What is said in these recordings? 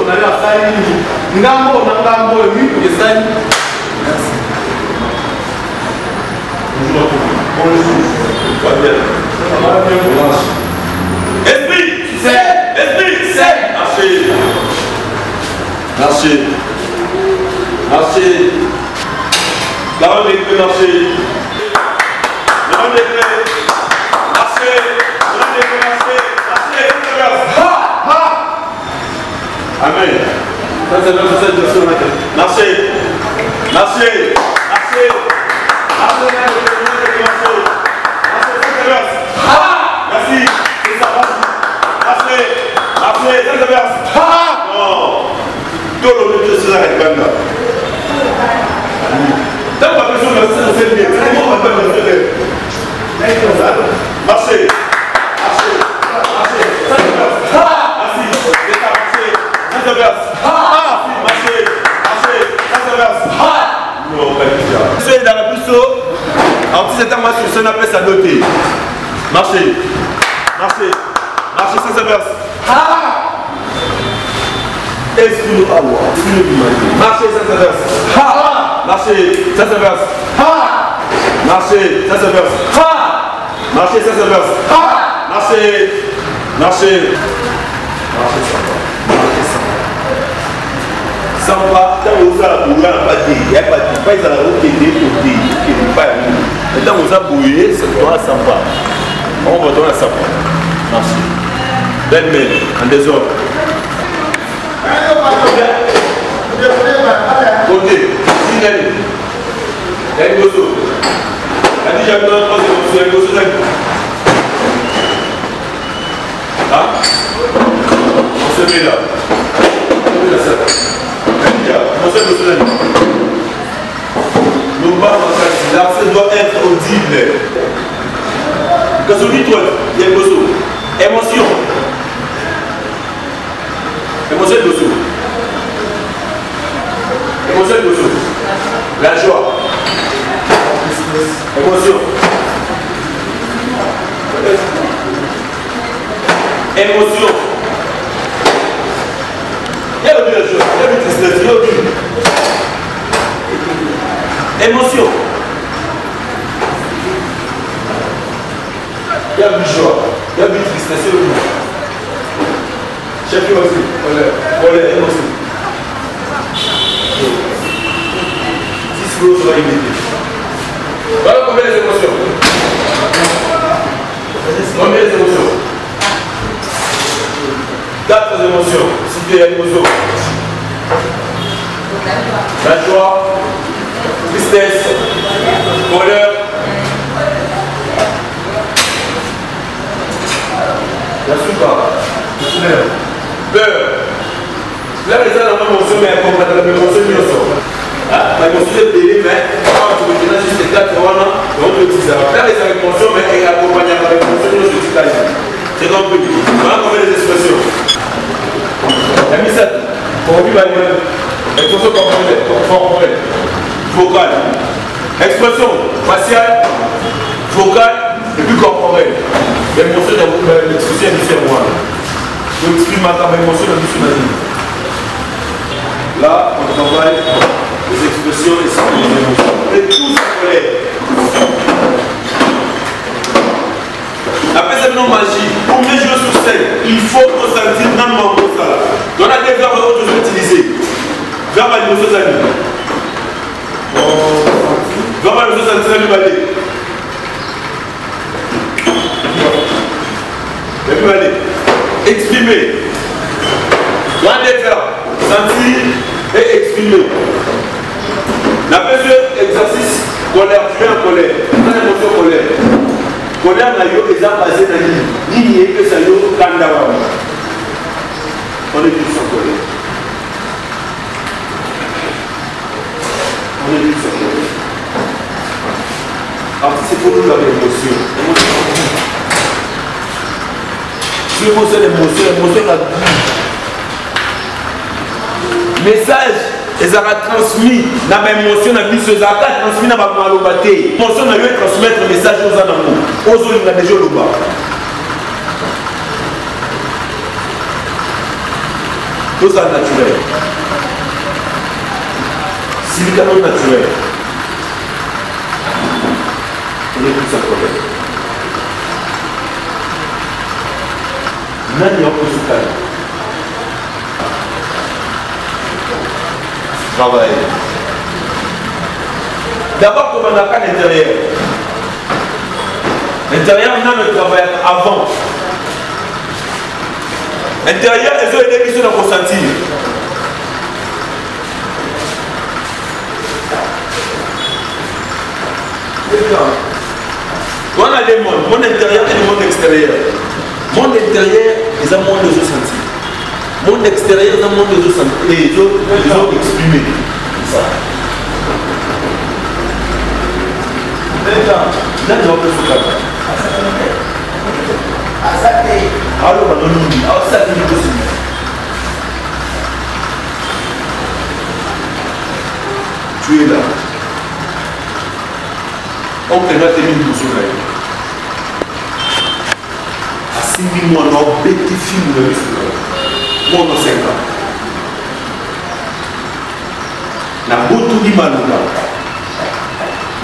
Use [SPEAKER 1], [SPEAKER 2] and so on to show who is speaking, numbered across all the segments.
[SPEAKER 1] on a la salle. Ngambo, on a ngambo, oui, les salles. Merci. Bonjour. Pas bien. Esprit, c'est. Esprit, c'est. Marchez. Marchez. Marchez. La ronde est prête, marchez. La ronde est prête. Marchez. La ronde est prête, marchez. Marchez. Ha! Amen. Ça, c'est notre cette version. Marchez. Marchez. Marchez. Marchez. Merci. C'est ça. Marchez. Marchez. Ça, c'est verse. Non. Tout le monde se arrête comme ça. T'as pas besoin de ça, c'est bien. C'est bon, on va pas le faire. Marchez. Marchez. Marchez. Ça se verse. Merci. C'est ça, marchez. Ça se verse. Marchez. Marchez. Ça se verse. Non, pas du tout. C'est dans la puceau. En petit c'est un match sur on appelle ça noter. Marchez. Marchez. Marchez, ça se verse. Excuse-nous à moi. Marchez, ça se verse. Marchez, ça se verse. Marchez, ça se verse. Marchez, ça se verse. Marchez. Marchez. Marchez, ça va. Marchez, ça va. Samba, tant que vous avez bouillé, il n'y a pas de pas ils ont qui est découpé, qui n'est pas mis. Tant que vous avez bouillé, c'est toi la samba. On va donner la samba. Merci. Belle main, en désordre. Côté, Sinali. Il y a une gosso. Il y a déjà une gosso. Hein? On se met là. L'accès doit être audible. Que celui toi, il y a une gosso. Émotion. Émotion de gosso. Émotion de gosso. La joie. Émotion. Émotion. Il y a le chose, il y a le tristesse, il y a le émotion. Il y a le joie, il y a le tristesse, il y a le chacun aussi, colère, émotion. 10 kilos sur la limite. Voilà combien les émotions. Combien les émotions. 4 émotions. Citez les émotions. La joie, tristesse, colère, la souffrance, peur. Là, les gens ont une émotion, mais comme la émotion, ils le sont. La émotion est payée, mais quand tu me dis juste 4 ans, on te dit ça. Là, les émotions, mais elle accompagne avec l'émotion, ils se disent. C'est compris. Voilà combien les expressions. La mise à pour vivre à l'heure. Expression corporelle. Vocale. Expression faciale, vocale et puis corporelle. L'émotion de l'expression du cerveau. Je exprime ma émotion de la vie. Là, on travaille les expressions et les émotions. Et tout ça colère. Après cette non-magie, pour mieux jouer sur scène, il faut ressentir vraiment ça. Donc, on a des verbes que je vais utiliser. Verbe à l'émotion d'amis. Verbe à l'émotion d'amis. Exprimer. On a des verbes. Sentir et exprimer. La deuxième exercice, colère, tu es en colère. Tu as l'émotion colère. Colère na yo est basé dans l'île que ça yo kandawa. On est tous en colère. On est tous en colère. Alors c'est pour nous l'émotion. Si l'émotion, l'émotion la message. Et ça a transmis la même émotion, la vie, ça a transmis dans ma malobate. L'émotion n'a eu à transmettre le message aux animaux. Aux autres, il a déjà le bas. Tout ça naturel. Civiquement naturel. On est tous à problème. Nani y'a pas de calme. Travail. D'abord, comme on a qu'à l'intérieur. L'intérieur, on a le travail avant. L'intérieur, les autres éléments sont ressentis. On a des mondes, monde intérieur et le monde extérieur. Monde intérieur, ils ont monde de sentir. Monde extérieur, ils ont monde de sentir. Et ils ont exprimé. Ça. Maintenant, là, tu vas faire ce cas. Alors, on nous dit, alors ça, c'est possible. Tu es là. On peut mettre une bouche sur la à 6 000 mois, on a bêté film de l'histoire. Moi, on a 5 ans. Na boto di maluka.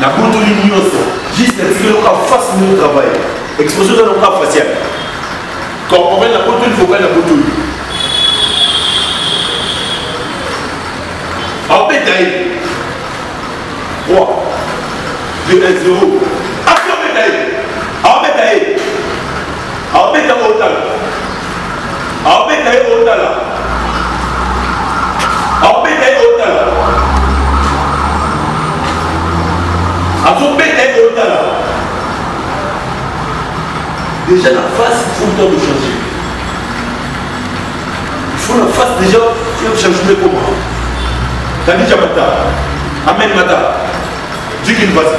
[SPEAKER 1] Na boto di nyoso. Juste que le cas fasse mon travail. Exposition dans le cas facial. Quand on met la boto, il faut pas la boto. En bétail. 3, 2, 1, 0. Action bétail. En bétail. En bétail au tal. En bétail au tal. En bétail au tal. En bétail au tal. Déjà la face, il faut le temps de changer. Il faut la face déjà, tu vas changer comment. T'as dit Jamata. Amen Mata. Dis qu'il vas-y.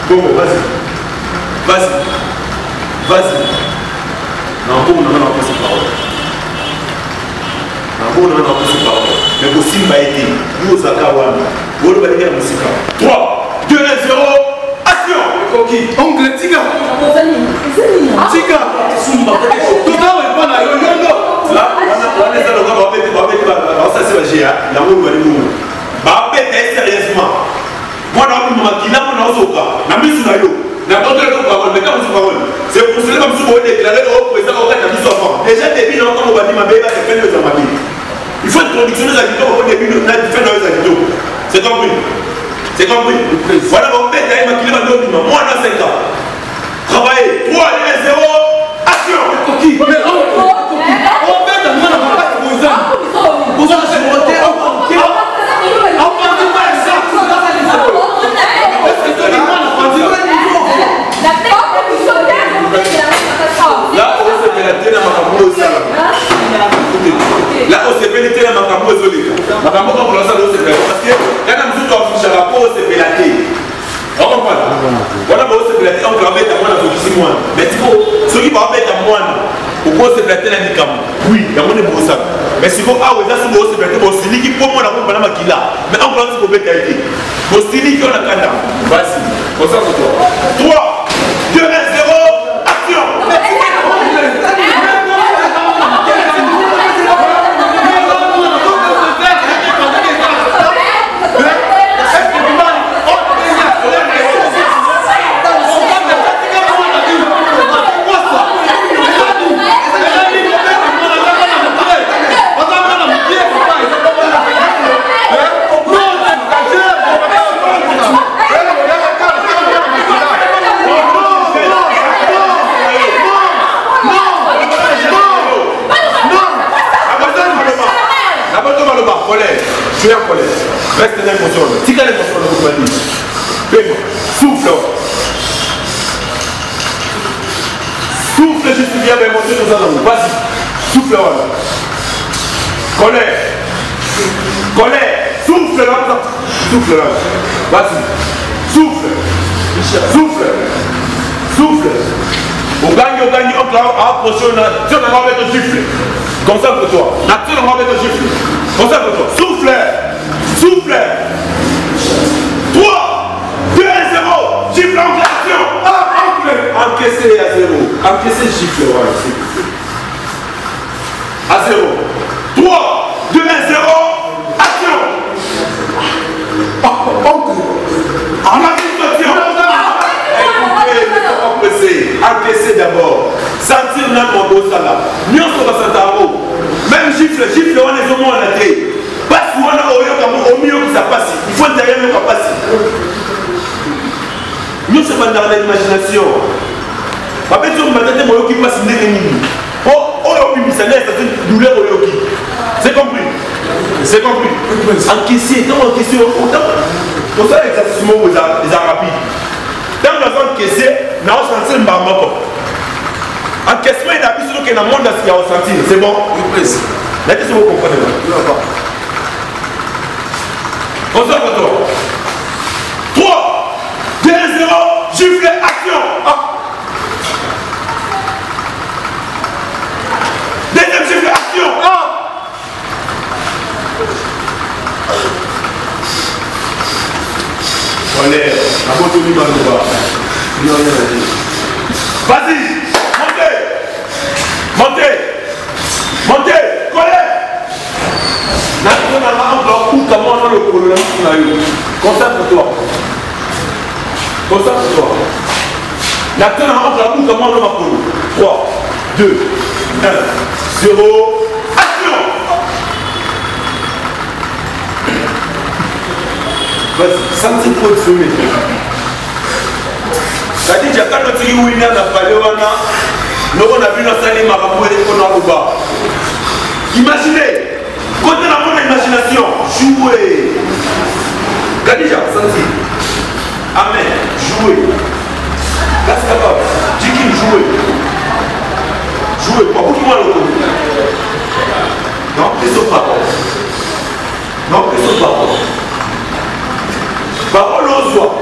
[SPEAKER 1] Bon, vas-y. Vas-y. Vas-y. Non, on n'a pas cette parole. Non, on n'a pas cette parole. Mais pour Simba été, nous aux Akawana, vous le validez la musique. 3, 2, 1, 0, action! Oncle Tika! Tika! Sumba! Tout à l'heure, on a eu un autre. Là, on est dans le gars, on va mettre ça, c'est la GA. La roue va nous. Bah, sérieusement. Moi, dans le moment qui n'a pas de mis sur la yo. N'a pas de parole, mais quand parole. C'est pour cela que je me suis déclaré au président au cas de l'histoire. Déjà, depuis longtemps, on va dire ma bébé, c'est fait de ma vie. Il faut une production des habitants au début de la fin de les habitants. C'est compris. C'est compris. Voilà mon père, il m'a quitté ma donne. Moi, on a 5 ans. Travailler. 3, 2, 0. Action. Mais on fait un peu de pas de vous. Vous en avez voté. Là, on s'est pénétré dans ma cambo isolée. Ma cambo, comme on l'a dit, parce que il y a un monsieur qui a fait la peau, c'est pénétré. On comprend. Voilà, on s'est pénétré, on va mettre à moi dans le moi. Mais ceux qui vont mettre à moi, au pot, c'est pénétré dans le cambo. Oui, il y a mon ébo ça. Mais si vous avez un peu de pénétré, c'est lui qui pour moi, la pompe, la maquilla. Mais on prend ce qu'on peut être. C'est lui qui a la canne. Vas-y, concentre-toi. 3, 2, 1, 0, action! Tu es en colère. Reste dans l'émotion. Si tu as l'émotion, vous pouvez dire. Fais-moi. Souffle. Souffle, je suis bien l'émotion de ça. Vas-y. Souffle. Colère. Colère. Souffle. Souffle. Vas-y. Souffle. Souffle. Souffle. On gagne, on va approcher. Tu vas mettre un gifle. Concentre-toi. Tu vas mettre un gifle. Concentre-toi. Souffle. Souffle. 3, 2, 0. Gifle en action. Encaissez à 0. Encaissez gifle. À 0. encaisser d'abord. Sentir notre beau salaire. Nous sommes à même gifle, on est au moins à la télé. Pas souvent au mieux que ça passe. Il faut derrière nous pas passer. Nous sommes dans l'imagination. Après tout, maintenant, on qui passe une économie. C'est compris. C'est compris. Encaisser, quand on encaisser, on sait exactement où les rapides. Quand on a encaissé, on a senti un barmako. Encaissement, il a vu ce qu'il y a dans le monde, il a ressenti. C'est bon? La question, vous comprenez pas. Concentre-toi. 3, 2, 0, gifle, action. Deuxième gifle, action. Vas-y, montez, collez. Concentre-toi. L'acteur en la boue, comment on va pour 3, 2, 1, 0, action. Vas-y, senti pour le sommet. C'est-à-dire que quand on dit oui, il y a un paléwana, nous on a vu notre salle Marabou et qu'on a au bas. Imaginez, quand on a mon imagination, jouez. Kadija, senti. Amen, jouez. Qu'est-ce capable? Jikin, jouez. Jouez, pas beaucoup moins le coup. Non, qu'est-ce que parole aux oies.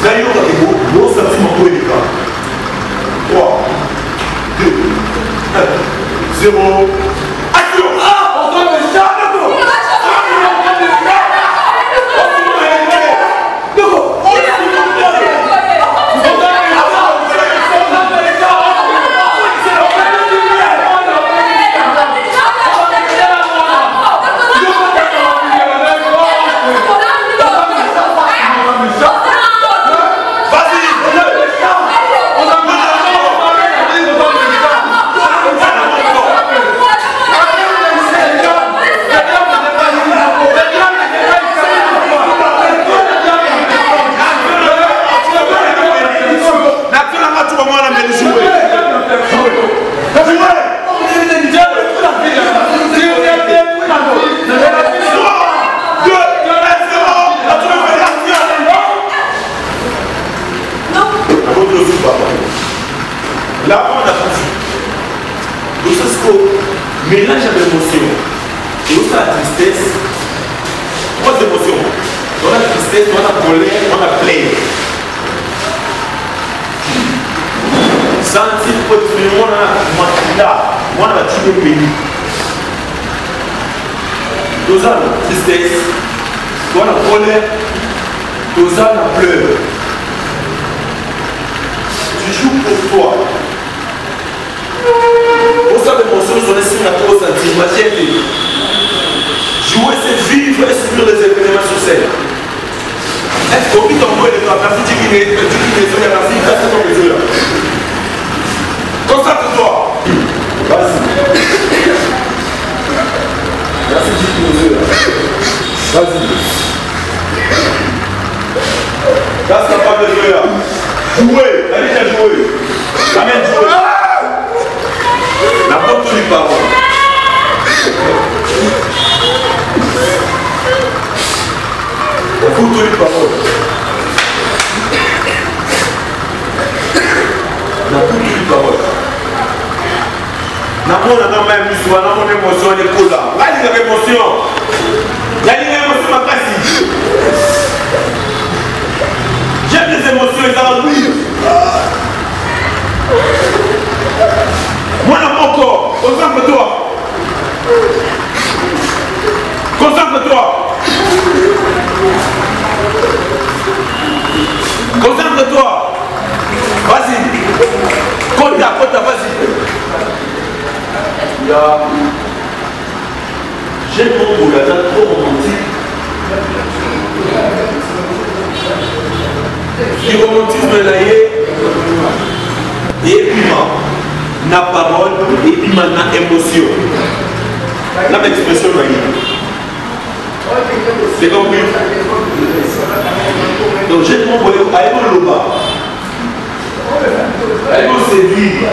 [SPEAKER 1] D'ailleurs, nous sentiment pour les cas. 3, 2, 1, 0. Action! On doit le chat, là, on a compris. Donc, c'est ce qu'on mélange avec l'émotion. Et aussi la tristesse. 3 émotions. On a la tristesse, on a la colère, on a la plaie. Sentir que tout le monde a là, on a tout le pays. Nous avons la tristesse, nous avons la colère, nous avons la pleurs. Tu joues pour toi. Pour ça, l'émotion, sont les signes à trop sentir. Ma chérie, jouer, c'est vivre et subir les événements sur scène. Est-ce qu'on vit ton mot et les personnes qui ne sont pas là, reste dans les yeux là. Concentre-toi. Vas-y. Merci, Dieu, là. Vas-y. Reste capable de jouer là. Jouer. Allez, viens jouer. Amène jouer. La porte du parole. La porte du parole. La porte du parole. N'a pas même histoire, n'a pas d'émotion, n'est pas là. Là, il y a des émotions. Il y a des émotions, ma casse. J'aime les émotions, ils en oui. Moi, dans mon corps, concentre-toi. Concentre-toi. Concentre-toi. Vas-y. Conta, vas-y. J'aime beaucoup la date trop romantique. Le romantisme là, Et puis, na parole, et puis maintenant, émotion. La même expression, c'est compris. Donc, j'ai mon voyage, allez le bas. Allez vous séduire.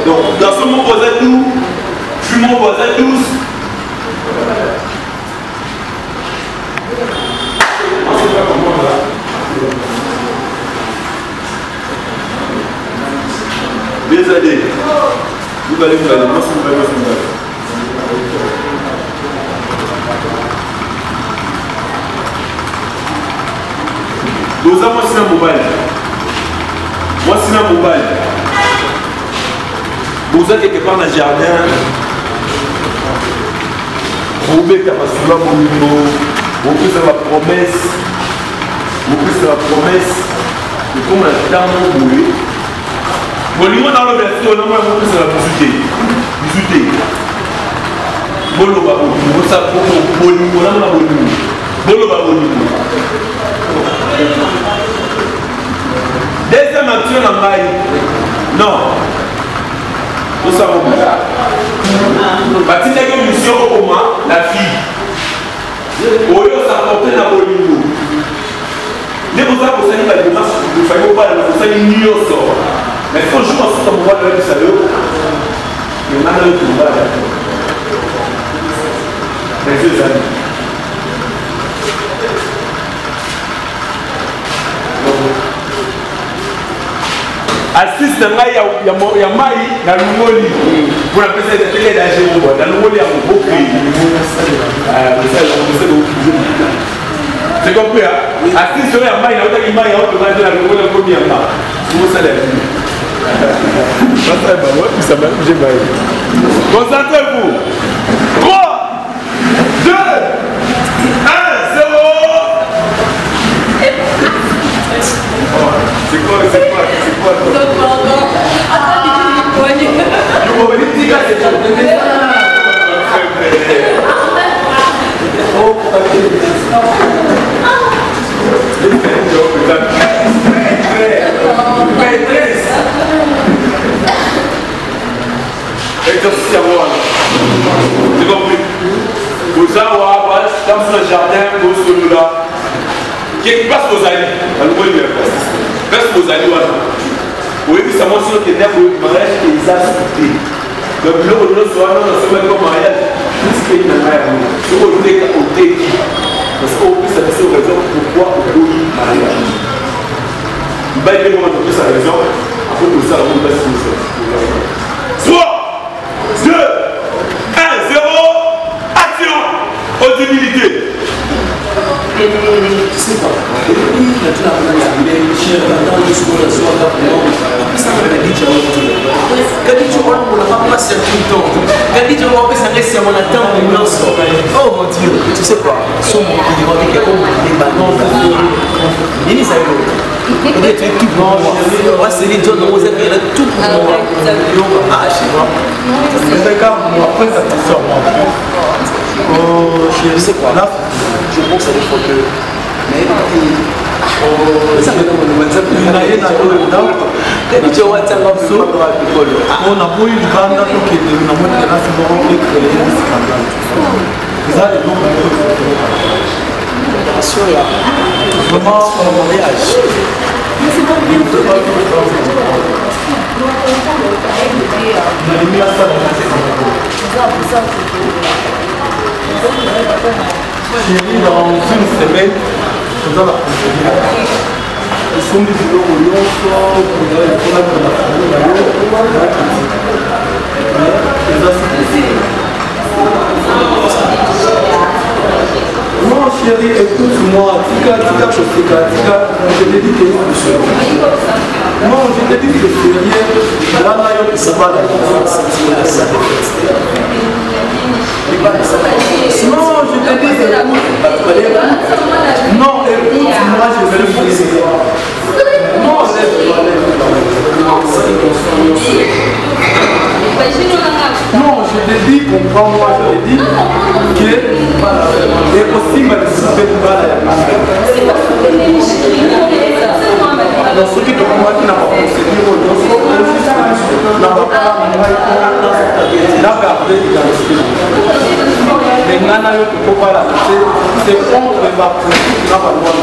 [SPEAKER 1] Donc, garçon, mon voisin doux, je suis mon voisin douce. Bien allez. Vous allez, moi, c'est vous allez. Nous avons aussi un mobile. Moi, c'est un mobile. Vous êtes quelque part dans le jardin. Vous pouvez faire la promesse. Vous pouvez faire la promesse. Et comme on a tant de boulot. Bon, nous, dans le verset, on a beaucoup de la visiter. Bolo babo, ça pour bolo, on a bolo babo. Deuxième action en maille. Non. Nous savons pas. Bâtir une mission au moment, la fille. Au lieu de s'apporter dans le niveau. Les beaux-arts pour ça, il faut pas le faire une mais il faut jouer ensuite en pouvoir de la salaud. Mais maintenant, il faut pas la mais deux amis. Assiste à Maï, il y a Maï dans le Moli. Pour la personne de télé d'agir au bois. Dans le Moli, il y a beaucoup de c'est compris, hein? Assiste à Maï, il y a autant de Maï, il y a autant de Maï, il y a autant de Maï. C'est mon salaire. Concentrez-vous. 3, 2, 1, 0. C'est quoi exercice à voir. C'est compris. Vous avez dans ce jardin, vous êtes là. Qu'est-ce que vous allez? Qu'est-ce que vous allez? Oui, ça m'a dit que le mariage est exécuté. Donc, le soir, on se met comme mariage. Tout ce qui est dans le mariage. Ce qu'on voulait côté. Parce qu'on peut s'adresser aux raisons pourquoi on peut mariage. Il va y avoir sa raison. Après, tout ça, on va se faire. Soit 2, 1, 0, action, audibilité.
[SPEAKER 2] Tu sais pas, depuis la dernière année, j'ai entendu ce qu'on a soit d'abord. Après ça, on a dit que quand tu vois, on n'a pas passé tout le temps. Quand tu vois, après ça reste à mon attente, on lance. Oh mon Dieu, tu sais quoi, son mot qui dit que les ballons, il est à l'autre. On est tout pour moi. C'est les gens dont vous avez tout pour moi. Ah, chez moi. Après, ça te sort moi. Oh, je sais quoi, là, je pense à des photos. Mais ça fait comme le WhatsApp. Il y a un WhatsApp. On a beau une bande à toquer de la moitié de la semaine et créer un scandale. Vous avez donc un peu de attention là. Vraiment, en mariage. Mais c'est pas bien. On a mis à ça dans la séquence. Chérie, dans une semaine, nous allons la procédure. Ils sont des vidéos au lion, soit pour les problèmes de la famille, non, chérie, écoute-moi, tika, je t'ai dit que c'est sérieux. Non, je t'ai dit que c'est sérieux. Là, ça va la différence. Non, je te dis que non, écoute, moi je vais le faire. Non, non, je te dis, comprends-moi, je te dis que c'est possible de se faire pourquoi là, c'est contre ma politique, n'a pas le droit.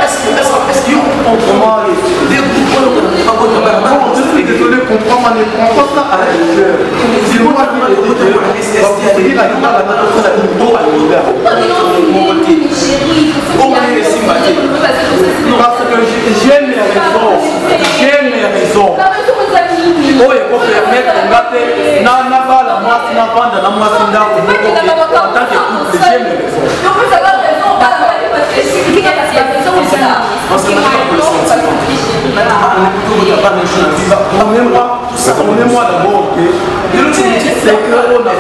[SPEAKER 2] Est-ce qu'il y a autrement je suis désolé, comprends, mais ne prends pas ça à la rigueur. C'est moi qui l'ai dit, la parce que j'ai mes raisons. J'ai mes raisons. Oh, il faut permettre de gâter. N'a pas la masse, n'a pas la masse, n'a pas en tant que couple, j'ai mes raisons. Emmène-moi d'abord, ok? C'est que on a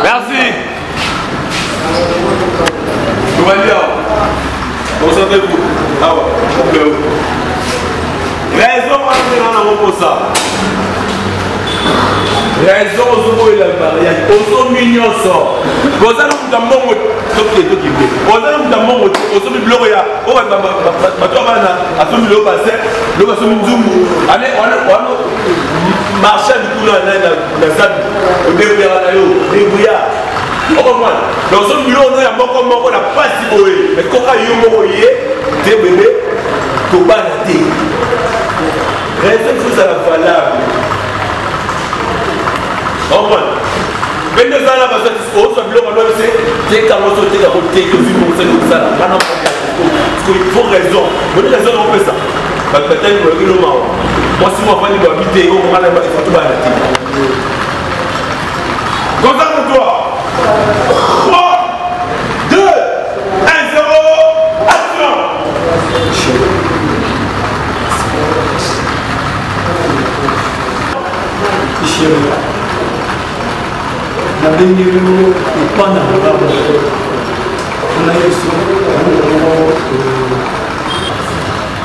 [SPEAKER 1] merci. Tout va bien. Concentrez-vous. Ah ouais, raison pour ça. Raison aux homos et la mariage. Aux hommes mignons sort. Vous allez vous demander aux hommes marché du coup dans la salle, au débrouillard. Donc, ce bureau, on a pas si beau. Mais quand on a des bébés, tout bas la tête. Raison que ça la valable. Mais nous allons avoir cette chose, ça veut dire que il faut raison. Vous avez raison, on fait ça. Peut-être que le moment. Moi, si moi, je vais habiter, on va aller faire tout le monde. Concentre-toi. 3, 2, 1, 0, action. La bénédiction est pas dans le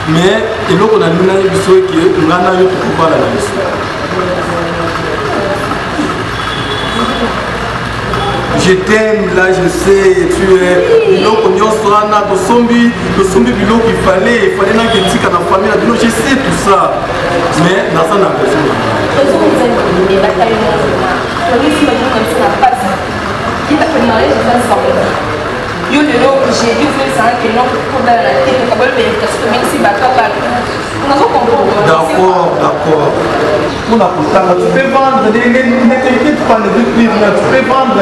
[SPEAKER 1] mais il faut qu'on a mis la mission qui est on a eu pour pas la mission. Je t'aime là, je sais, tu es donc on y sera là de sombi bilo qu'il fallait que tu la famille là, je sais tout ça mais dans ça n'a pas besoin.
[SPEAKER 3] Yo le lot j'ai dit que ça que non pour dans la tête que kabol ben parce que même si bakaba on a compris.
[SPEAKER 2] D'accord. On a pourtant tu peux vendre ne t'inquiète pas ne tu peux vendre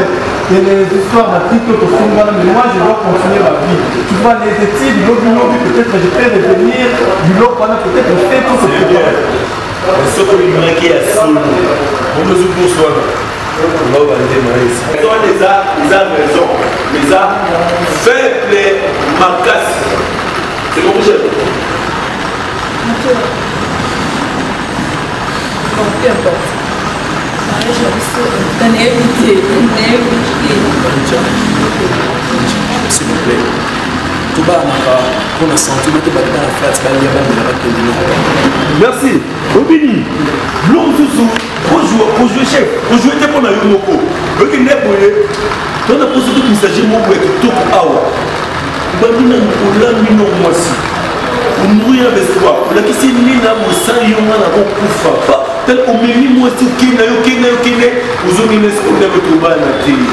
[SPEAKER 2] des histoires d'articles que sont dans mais moi je dois continuer ma vie. Tu vois les études peut-être je peux revenir du lot pendant peut-être faire tout ce que tu veux. Ce que il manque à sol. On nous poursuit. On va valider Maïs. Les a raison. Les a faible macasse. C'est comme je.
[SPEAKER 3] Peu importe.
[SPEAKER 2] S'il vous plaît. Tout bas pour la santé, mais tu vas dans la fête, merci. Obini, l'homme sous pour jouer chef, pour jouer pour la Yomoko. Le qui n'est pas dans la procédure qu'il s'agit de tout awa. Babina, on l'a mis non moi si. On nourrit avec toi. La qui s'est mis là, moi, sans yoma, n'a pas pu faire. Tel qu'on m'a mis moi, c'est qui n'a eu qui n'a eu qui n'a eu. Vous avez mis ce qu'on a tout bas la télé.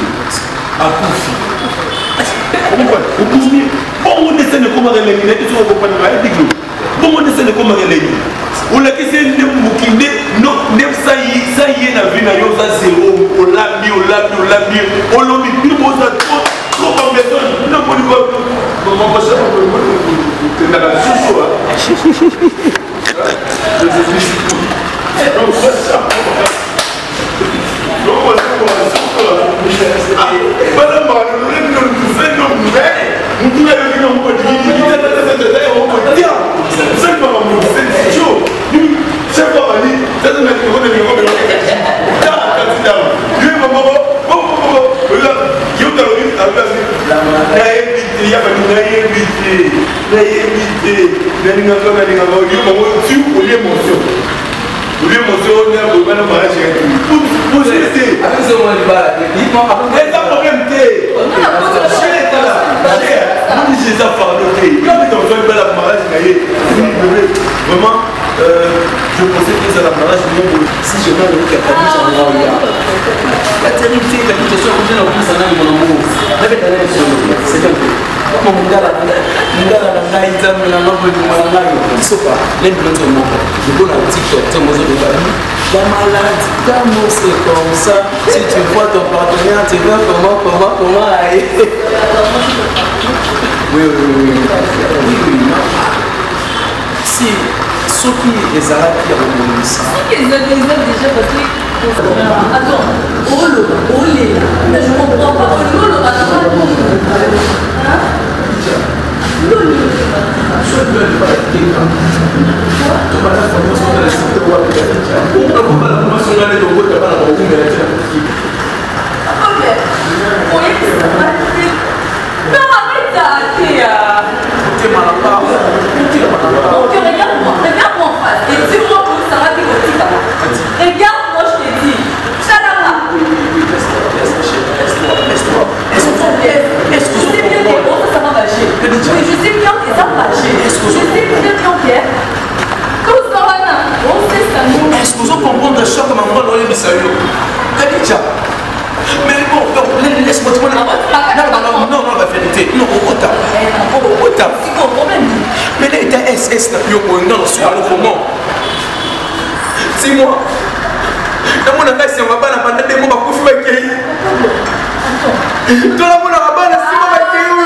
[SPEAKER 2] À Koufi. Bon, on essaie de comment elle est, tu vas comprendre la vidéo. Bon, on essaie de comment elle est. On l'a dit, c'est le bouquin, non, ça y est, la vie n'a pas zéro. On l'a mis, on l'a mis, plus beau, ça trop en personne. Non, on dit quoi? Comment on va faire? C'est la chouchou. Vraiment, je pensais que ça la mariage du monde. Si je mets avec la cabiche en grand, il y a la terrible, la question que j'ai dans le salon de mon amour. C'est un peu. Mon gars, la ngai, la langue de mon langue. Il se passe. Les blancs sont morts. Je go dans TikTok, c'est mon zone de famille. La maladie, d'amour, c'est comme ça. Si tu vois ton partenaire, tu vas comment aller. Oui. Si ceux qui les arabes qui ont mon sang.
[SPEAKER 3] Si les autres déjà parce que. Attends, mais je comprends pas. Regarde-moi en face et dis-moi où ça va te dire. Regarde-moi, je te dis. Chalama. Est-ce que je sais bien que ça va marcher? Je sais bien que ça va marcher. Je sais bien que tout ça va là. On sait ça.
[SPEAKER 2] Est-ce que vous comprenez chaque moment dans les messages? Kadija. Mais bon, laisse-moi te dire. Non, la vérité. Non, au retard.
[SPEAKER 3] C'est quoi le problème?
[SPEAKER 2] Mais là, il y a SS, non, sur le comment? Dis-moi. Dans mon affaire, si on va pas la patate, on va couper ma quille. Dans la monnaie, on va pas la si on va quille, oui.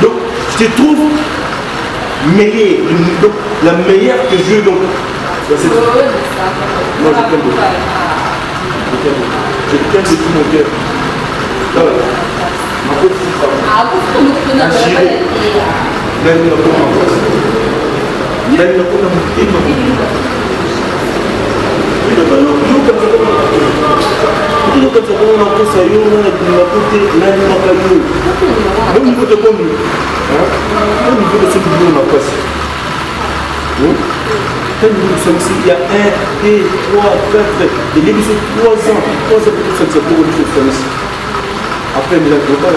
[SPEAKER 2] Donc, je te trouve meilleur, donc la meilleure que je donc. Non, je t'aime beaucoup. Je t'aime de tout mon cœur. Ma petite femme. Il y a 1, 2, 3, 4, il y a 3 ans, 3 ans pour que ça pour une chose. Après, il a pas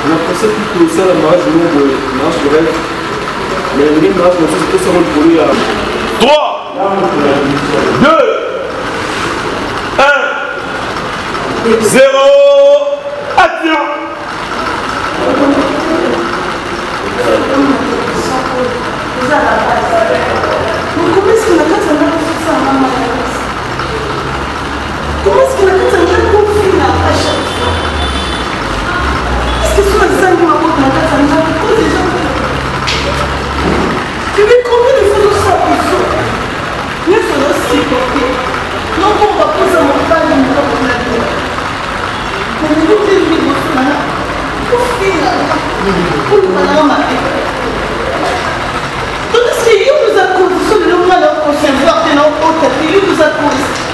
[SPEAKER 2] on a pensé que ça, la mariage, le mariage de rêve. Mais le mariage, c'est ça pour lui à 3, 2, 1, 0, action!
[SPEAKER 4] Comment est-ce que la carte a fait ça, maman? Comment est-ce que la carte a fait ça à chaque fois? Pour le malin, tout ce qui nous a conduit, le monde a conservé, nous a conduit.